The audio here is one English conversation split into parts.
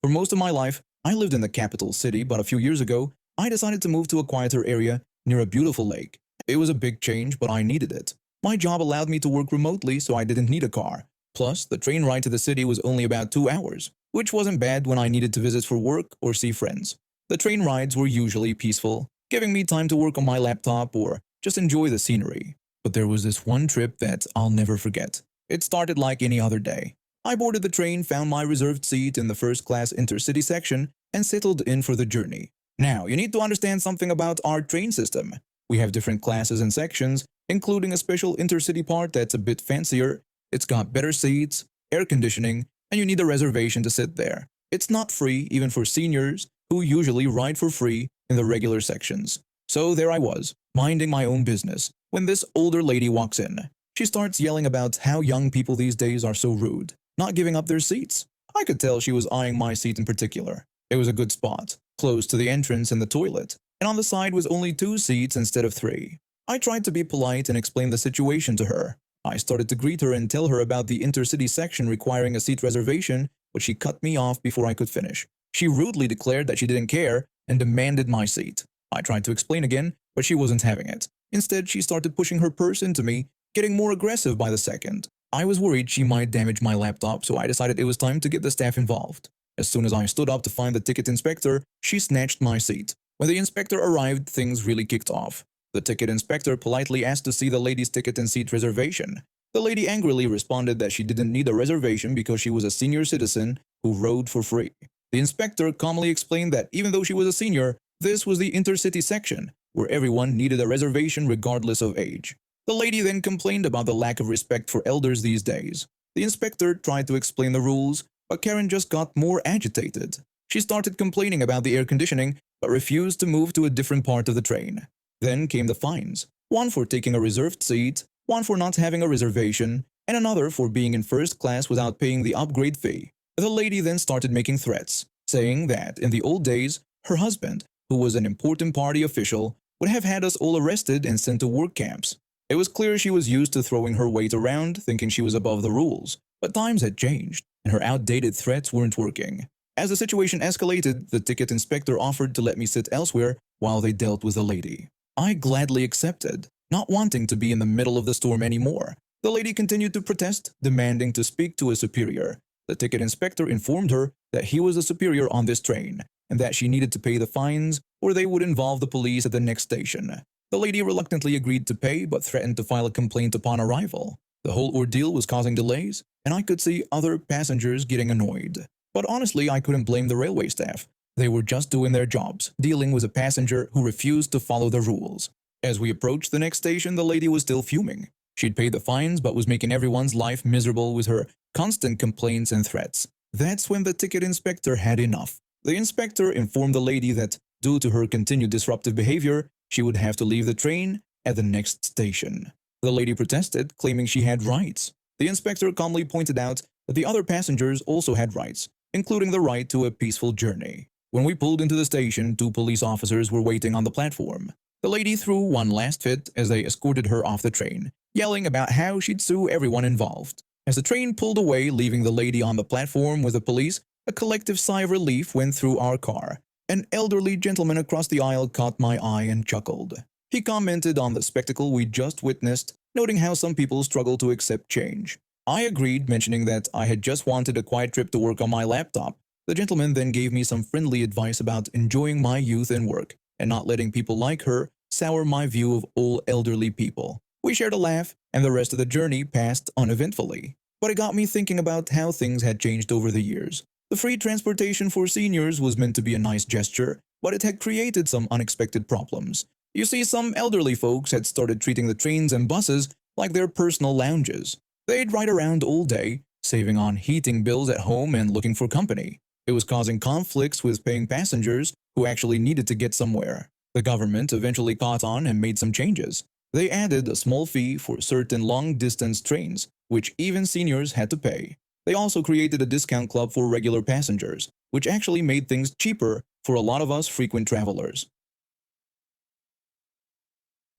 For most of my life, I lived in the capital city, but a few years ago, I decided to move to a quieter area near a beautiful lake. It was a big change, but I needed it. My job allowed me to work remotely, so I didn't need a car. Plus, the train ride to the city was only about 2 hours, which wasn't bad when I needed to visit for work or see friends. The train rides were usually peaceful, giving me time to work on my laptop or just enjoy the scenery. But there was this one trip that I'll never forget. It started like any other day. I boarded the train, found my reserved seat in the first-class intercity section, and settled in for the journey. Now, you need to understand something about our train system. We have different classes and sections, including a special intercity part that's a bit fancier. It's got better seats, air conditioning, and you need a reservation to sit there. It's not free even for seniors, who usually ride for free in the regular sections. So there I was, minding my own business, when this older lady walks in. She starts yelling about how young people these days are so rude, not giving up their seats. I could tell she was eyeing my seat in particular. It was a good spot, close to the entrance and the toilet, and on the side was only 2 seats instead of 3. I tried to be polite and explain the situation to her. I started to greet her and tell her about the intercity section requiring a seat reservation, but she cut me off before I could finish. She rudely declared that she didn't care and demanded my seat. I tried to explain again, but she wasn't having it. Instead, she started pushing her purse into me, getting more aggressive by the second. I was worried she might damage my laptop, so I decided it was time to get the staff involved. As soon as I stood up to find the ticket inspector, she snatched my seat. When the inspector arrived, things really kicked off. The ticket inspector politely asked to see the lady's ticket and seat reservation. The lady angrily responded that she didn't need a reservation because she was a senior citizen who rode for free. The inspector calmly explained that even though she was a senior, this was the intercity section, where everyone needed a reservation regardless of age. The lady then complained about the lack of respect for elders these days. The inspector tried to explain the rules, but Karen just got more agitated. She started complaining about the air conditioning, but refused to move to a different part of the train. Then came the fines, one for taking a reserved seat, one for not having a reservation, and another for being in first class without paying the upgrade fee. The lady then started making threats, saying that in the old days, her husband, who was an important party official, would have had us all arrested and sent to work camps. It was clear she was used to throwing her weight around, thinking she was above the rules. But times had changed, and her outdated threats weren't working. As the situation escalated, the ticket inspector offered to let me sit elsewhere while they dealt with the lady. I gladly accepted, not wanting to be in the middle of the storm anymore. The lady continued to protest, demanding to speak to a superior. The ticket inspector informed her that he was the superior on this train, and that she needed to pay the fines or they would involve the police at the next station. The lady reluctantly agreed to pay but threatened to file a complaint upon arrival. The whole ordeal was causing delays, and I could see other passengers getting annoyed. But honestly, I couldn't blame the railway staff. They were just doing their jobs, dealing with a passenger who refused to follow the rules. As we approached the next station, the lady was still fuming. She'd paid the fines but was making everyone's life miserable with her constant complaints and threats. That's when the ticket inspector had enough. The inspector informed the lady that, due to her continued disruptive behavior, she would have to leave the train at the next station. The lady protested, claiming she had rights. The inspector calmly pointed out that the other passengers also had rights, including the right to a peaceful journey. When we pulled into the station, 2 police officers were waiting on the platform. The lady threw one last fit as they escorted her off the train, yelling about how she'd sue everyone involved. As the train pulled away, leaving the lady on the platform with the police, a collective sigh of relief went through our car. An elderly gentleman across the aisle caught my eye and chuckled. He commented on the spectacle we'd just witnessed, noting how some people struggle to accept change. I agreed, mentioning that I had just wanted a quiet trip to work on my laptop. The gentleman then gave me some friendly advice about enjoying my youth and work, and not letting people like her sour my view of all elderly people. We shared a laugh, and the rest of the journey passed uneventfully. But it got me thinking about how things had changed over the years. The free transportation for seniors was meant to be a nice gesture, but it had created some unexpected problems. You see, some elderly folks had started treating the trains and buses like their personal lounges. They'd ride around all day, saving on heating bills at home and looking for company. It was causing conflicts with paying passengers who actually needed to get somewhere. The government eventually caught on and made some changes. They added a small fee for certain long-distance trains, which even seniors had to pay. They also created a discount club for regular passengers, which actually made things cheaper for a lot of us frequent travelers.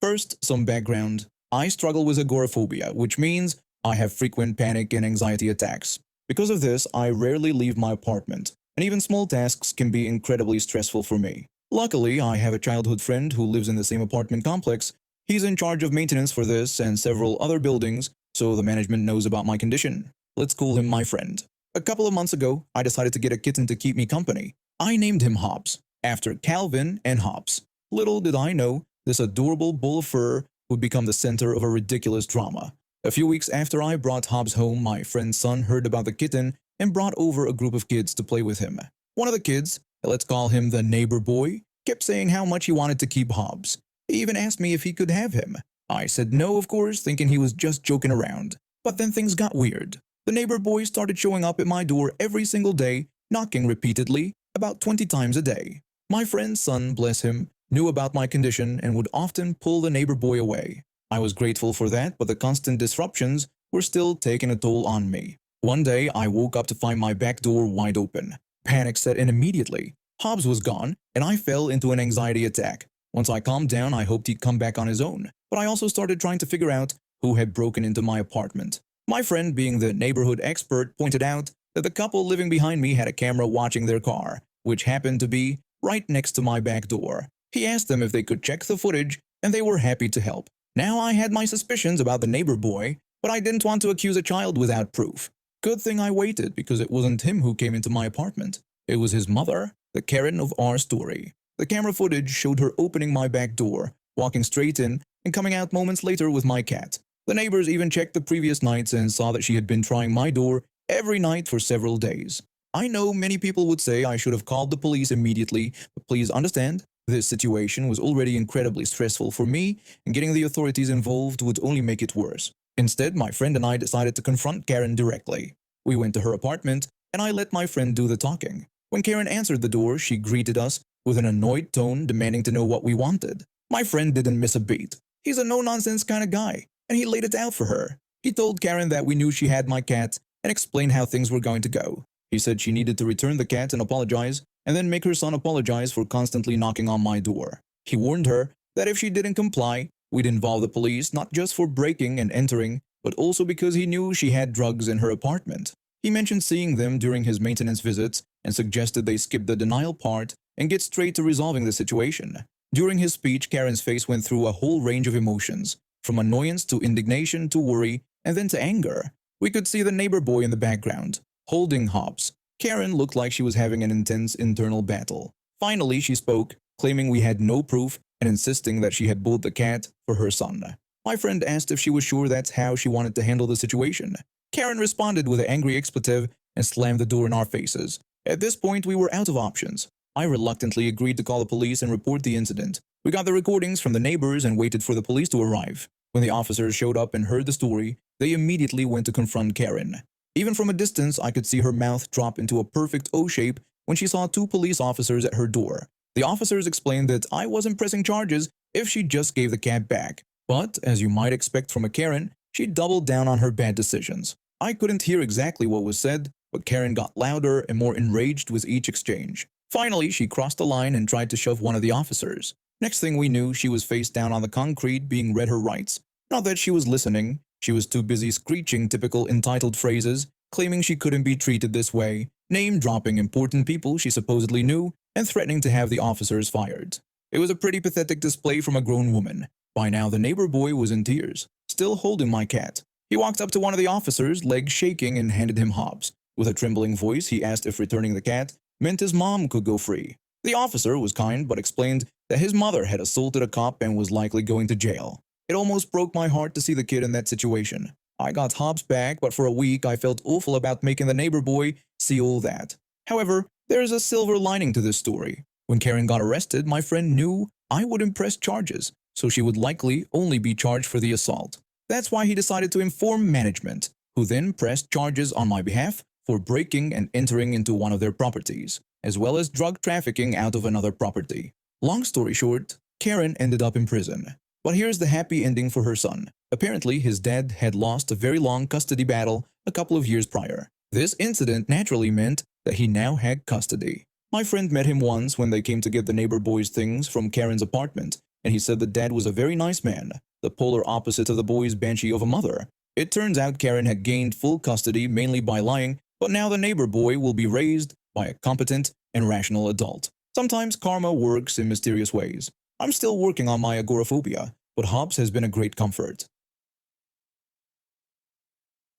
First, some background. I struggle with agoraphobia, which means I have frequent panic and anxiety attacks. Because of this, I rarely leave my apartment. and even small tasks can be incredibly stressful for me. Luckily, I have a childhood friend who lives in the same apartment complex. He's in charge of maintenance for this and several other buildings, so the management knows about my condition. Let's call him my friend. A couple of months ago, I decided to get a kitten to keep me company. I named him Hobbs, after Calvin and Hobbes. Little did I know, this adorable bull of fur would become the center of a ridiculous drama. A few weeks after I brought Hobbs home, my friend's son heard about the kitten and brought over a group of kids to play with him. One of the kids, let's call him the neighbor boy, kept saying how much he wanted to keep Hobbs. He even asked me if he could have him. I said no, of course, thinking he was just joking around. But then things got weird. The neighbor boy started showing up at my door every single day, knocking repeatedly, about 20 times a day. My friend's son, bless him, knew about my condition and would often pull the neighbor boy away. I was grateful for that, but the constant disruptions were still taking a toll on me. One day, I woke up to find my back door wide open. Panic set in immediately. Hobbs was gone, and I fell into an anxiety attack. Once I calmed down, I hoped he'd come back on his own, but I also started trying to figure out who had broken into my apartment. My friend, being the neighborhood expert, pointed out that the couple living behind me had a camera watching their car, which happened to be right next to my back door. He asked them if they could check the footage, and they were happy to help. Now I had my suspicions about the neighbor boy, but I didn't want to accuse a child without proof. Good thing I waited, because it wasn't him who came into my apartment. It was his mother, the Karen of our story. The camera footage showed her opening my back door, walking straight in, and coming out moments later with my cat. The neighbors even checked the previous nights and saw that she had been trying my door every night for several days. I know many people would say I should have called the police immediately, but please understand, this situation was already incredibly stressful for me, and getting the authorities involved would only make it worse. Instead, my friend and I decided to confront Karen directly. We went to her apartment, and I let my friend do the talking. When Karen answered the door, she greeted us with an annoyed tone, demanding to know what we wanted. My friend didn't miss a beat. He's a no-nonsense kind of guy, and he laid it out for her. He told Karen that we knew she had my cat and explained how things were going to go. He said she needed to return the cat and apologize, and then make her son apologize for constantly knocking on my door. He warned her that if she didn't comply, we'd involve the police not just for breaking and entering, but also because he knew she had drugs in her apartment. He mentioned seeing them during his maintenance visits and suggested they skip the denial part and get straight to resolving the situation. During his speech, Karen's face went through a whole range of emotions, from annoyance to indignation to worry, and then to anger. We could see the neighbor boy in the background, holding Hobbs. Karen looked like she was having an intense internal battle. Finally, she spoke, claiming we had no proof and insisting that she had bought the cat for her son. My friend asked if she was sure that's how she wanted to handle the situation. Karen responded with an angry expletive and slammed the door in our faces. At this point, we were out of options. I reluctantly agreed to call the police and report the incident. We got the recordings from the neighbors and waited for the police to arrive. When the officers showed up and heard the story, they immediately went to confront Karen. Even from a distance, I could see her mouth drop into a perfect O shape when she saw two police officers at her door. The officers explained that I wasn't pressing charges if she just gave the cat back. But, as you might expect from a Karen, she doubled down on her bad decisions. I couldn't hear exactly what was said, but Karen got louder and more enraged with each exchange. Finally, she crossed the line and tried to shove one of the officers. Next thing we knew, she was face down on the concrete being read her rights. Not that she was listening, she was too busy screeching typical entitled phrases, claiming she couldn't be treated this way, name-dropping important people she supposedly knew, and threatening to have the officers fired. It was a pretty pathetic display from a grown woman. By now, the neighbor boy was in tears, still holding my cat. He walked up to one of the officers, legs shaking, and handed him Hobbs. With a trembling voice, he asked if returning the cat meant his mom could go free. The officer was kind but explained that his mother had assaulted a cop and was likely going to jail. It almost broke my heart to see the kid in that situation. I got Hobbs back, but for a week I felt awful about making the neighbor boy see all that. However, there is a silver lining to this story. When Karen got arrested, my friend knew I wouldn't press charges, so she would likely only be charged for the assault. That's why he decided to inform management, who then pressed charges on my behalf for breaking and entering into one of their properties, as well as drug trafficking out of another property. Long story short, Karen ended up in prison. But here's the happy ending for her son. Apparently, his dad had lost a very long custody battle a couple of years prior. This incident naturally meant that he now had custody. My friend met him once when they came to get the neighbor boy's things from Karen's apartment, and he said the dad was a very nice man, the polar opposite of the boy's banshee of a mother. It turns out Karen had gained full custody mainly by lying, but now the neighbor boy will be raised by a competent and rational adult. Sometimes karma works in mysterious ways. I'm still working on my agoraphobia, but Hobbs has been a great comfort.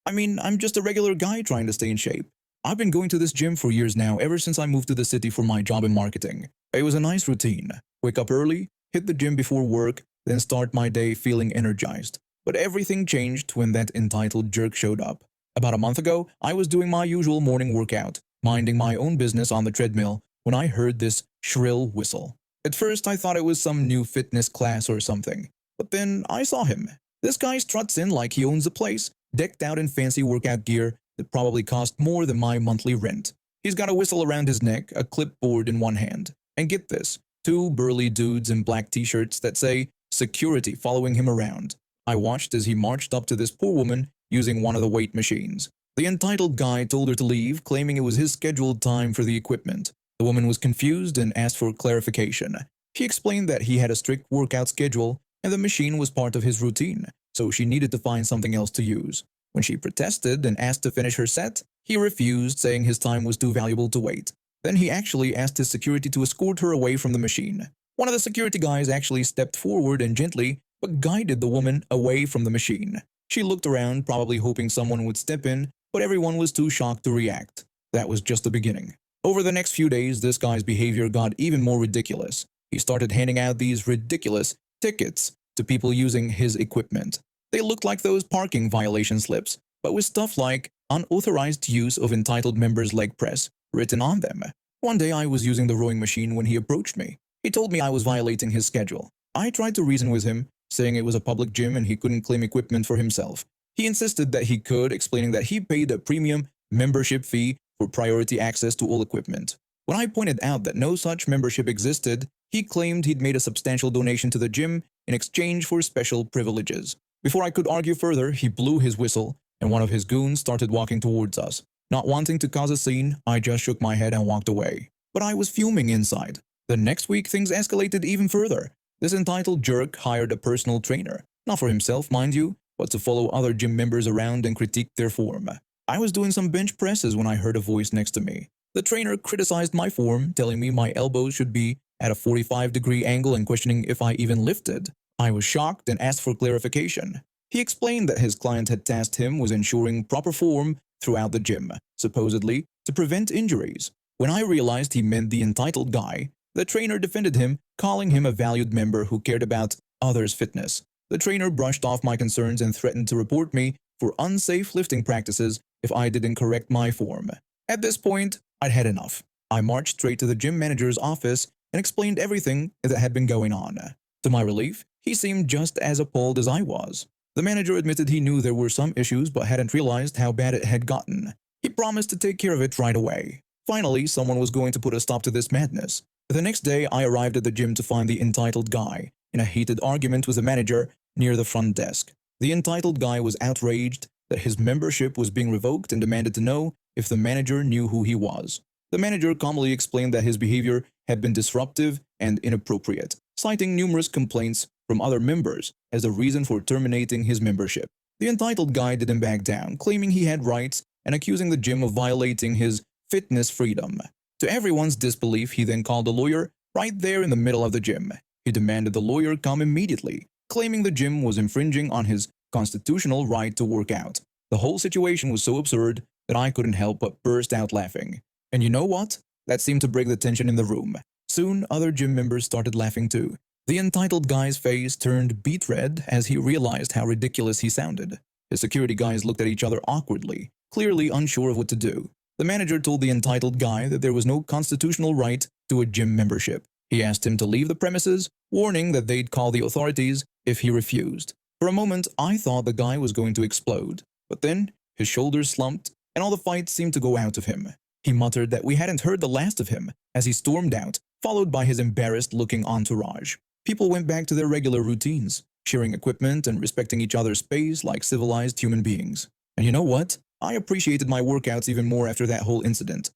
I mean, I'm just a regular guy trying to stay in shape. I've been going to this gym for years now, ever since I moved to the city for my job in marketing. It was a nice routine. Wake up early, hit the gym before work, then start my day feeling energized. But everything changed when that entitled jerk showed up. About a month ago, I was doing my usual morning workout, minding my own business on the treadmill, when I heard this shrill whistle. At first, I thought it was some new fitness class or something. But then I saw him. This guy struts in like he owns the place, decked out in fancy workout gear that probably cost more than my monthly rent. He's got a whistle around his neck, a clipboard in one hand, and get this, two burly dudes in black t-shirts that say security following him around. I watched as he marched up to this poor woman using one of the weight machines. The entitled guy told her to leave, claiming it was his scheduled time for the equipment. The woman was confused and asked for clarification. He explained that he had a strict workout schedule and the machine was part of his routine, so she needed to find something else to use. When she protested and asked to finish her set, he refused, saying his time was too valuable to wait. Then he actually asked his security to escort her away from the machine. One of the security guys actually stepped forward and gently, but guided the woman away from the machine. She looked around, probably hoping someone would step in, but everyone was too shocked to react. That was just the beginning. Over the next few days, this guy's behavior got even more ridiculous. He started handing out these ridiculous tickets to people using his equipment. They looked like those parking violation slips, but with stuff like unauthorized use of entitled members' leg press written on them. One day I was using the rowing machine when he approached me. He told me I was violating his schedule. I tried to reason with him, saying it was a public gym and he couldn't claim equipment for himself. He insisted that he could, explaining that he paid a premium membership fee for priority access to all equipment. When I pointed out that no such membership existed, he claimed he'd made a substantial donation to the gym in exchange for special privileges. Before I could argue further, he blew his whistle, and one of his goons started walking towards us. Not wanting to cause a scene, I just shook my head and walked away. But I was fuming inside. The next week, things escalated even further. This entitled jerk hired a personal trainer, not for himself, mind you, but to follow other gym members around and critique their form. I was doing some bench presses when I heard a voice next to me. The trainer criticized my form, telling me my elbows should be at a 45-degree angle and questioning if I even lifted. I was shocked and asked for clarification. He explained that his client had tasked him with ensuring proper form throughout the gym, supposedly to prevent injuries. When I realized he meant the entitled guy, the trainer defended him, calling him a valued member who cared about others' fitness. The trainer brushed off my concerns and threatened to report me for unsafe lifting practices if I didn't correct my form. At this point, I'd had enough. I marched straight to the gym manager's office and explained everything that had been going on. To my relief, he seemed just as appalled as I was. The manager admitted he knew there were some issues but hadn't realized how bad it had gotten. He promised to take care of it right away. Finally, someone was going to put a stop to this madness. The next day, I arrived at the gym to find the entitled guy in a heated argument with the manager near the front desk. The entitled guy was outraged that his membership was being revoked and demanded to know if the manager knew who he was. The manager calmly explained that his behavior had been disruptive and inappropriate, citing numerous complaints from other members as the reason for terminating his membership. The entitled guy didn't back down, claiming he had rights and accusing the gym of violating his fitness freedom. To everyone's disbelief, he then called a lawyer right there in the middle of the gym. He demanded the lawyer come immediately, claiming the gym was infringing on his constitutional right to work out. The whole situation was so absurd that I couldn't help but burst out laughing. And you know what? That seemed to break the tension in the room. Soon, other gym members started laughing too. The entitled guy's face turned beet red as he realized how ridiculous he sounded. His security guys looked at each other awkwardly, clearly unsure of what to do. The manager told the entitled guy that there was no constitutional right to a gym membership. He asked him to leave the premises, warning that they'd call the authorities if he refused. For a moment, I thought the guy was going to explode. But then, his shoulders slumped, and all the fight seemed to go out of him. He muttered that we hadn't heard the last of him as he stormed out, followed by his embarrassed-looking entourage. People went back to their regular routines, sharing equipment and respecting each other's space like civilized human beings. And you know what? I appreciated my workouts even more after that whole incident.